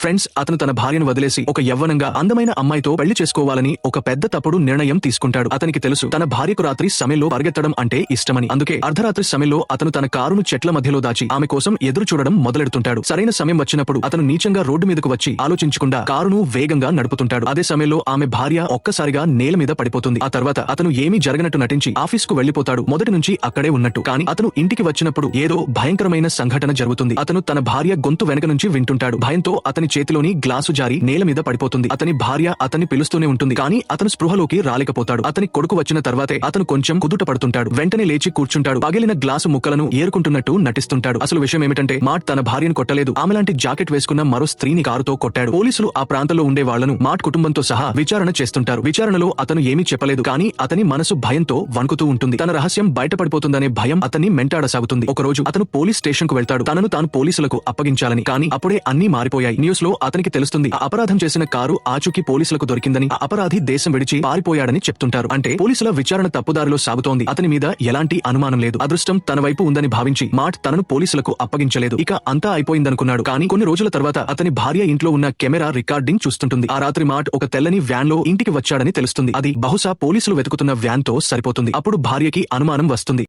Friends, అతను తన భార్యను వదిలేసి ఒక యవ్వనంగా అందమైన అమ్మాయితో పెళ్లి చేసుకోవాలని ఒక పెద్ద తప్పుడు నిర్ణయం తీసుకుంటాడు. అతనికి తెలుసు తన భార్యకు రాత్రి సమయంలో పరిగెత్తడం అంటే ఇష్టమని. అందుకే అర్ధరాత్రి సమయంలో అతను తన కారును చెట్ల మధ్యలో దాచి ఆమె కోసం ఎదురు చూడడం మొదలెడుతుంటాడు. సరైన సమయం వచ్చినప్పుడు అతను నీచంగా రోడ్డు మీదకు వచ్చి ఆలోచించకుండా కారును వేగంగా నడుపుతుంటాడు. అదే సమయంలో ఆమె భార్య ఒక్కసారిగా నేల మీద పడిపోతుంది. ఆ తర్వాత అతను ఏమీ జరగనట్టు నటించి ఆఫీస్కు వెళ్లిపోతాడు. మొదటి నుంచి అక్కడే ఉన్నట్టు. కానీ అతను ఇంటికి వచ్చినప్పుడు ఏదో భయంకరమైన సంఘటన జరుగుతుంది. అతను తన భార్య గొంతు వెనక నుంచి వింటుంటాడు. భయంతో అతని చేతిలోని గ్లాసు జారి నేల మీద పడిపోతుంది. అతని భార్య అతన్ని పిలుస్తూనే ఉంటుంది. కానీ అతను స్పృహలోకి రాలేకపోతాడు. అతని కొడుకు వచ్చిన తర్వాతే అతను కొంచెం కుదుట పడుతుంటాడు. వెంటనే లేచి కూర్చుంటాడు. పగిలిన గ్లాసు ముక్కలను ఏరుకుంటున్నట్టు నటిస్తుంటాడు. అసలు విషయం ఏమిటంటే మాట్ తన భార్యను కొట్టలేదు. ఆమెలాంటి జాకెట్ వేసుకున్న మరో స్త్రీని కారుతో కొట్టాడు. పోలీసులు ఆ ప్రాంతంలో ఉండే వాళ్లను మాట్ కుటుంబంతో సహా విచారణ చేస్తుంటారు. విచారణలో అతను ఏమీ చెప్పలేదు. కానీ అతని మనసు భయంతో వణుకుతూ ఉంటుంది. తన రహస్యం బయటపడిపోతుందనే భయం అతన్ని మెంటాడసాగుతుంది. ఒకరోజు అతను పోలీస్ స్టేషన్ కు వెళ్తాడు. తనను తాను పోలీసులకు అప్పగించాలని. కానీ అప్పుడే అన్నీ మారిపోయాయి. న్యూస్ లో అతనికి తెలుస్తుంది ఆ అపరాధం చేసిన కారు ఆచూకీ పోలీసులకు దొరికిందని. ఆ అపరాధి దేశం విడిచి పారిపోయాడని చెప్తుంటారు. అంటే పోలీసుల విచారణ తప్పుదారిలో సాగుతోంది. అతని మీద ఎలాంటి అనుమానం లేదు. అదృష్టం తన వైపు ఉందని భావించి మాట్ తనను పోలీసులకు అప్పగించలేదు. ఇక అంతా అయిపోయిందనుకున్నాడు. కానీ కొన్ని రోజుల తర్వాత అతని భార్య ఇంట్లో ఉన్న కెమెరా రికార్డింగ్ చూస్తుంటుంది. ఆ రాత్రి మాట్ ఒక తెల్లని వ్యాన్ లో ఇంటికి వచ్చాడని తెలుస్తుంది. అది బహుశా పోలీసులు వెతుకుతున్న వ్యాన్ తో సరిపోతుంది. అప్పుడు భార్యకి అనుమానం వస్తుంది.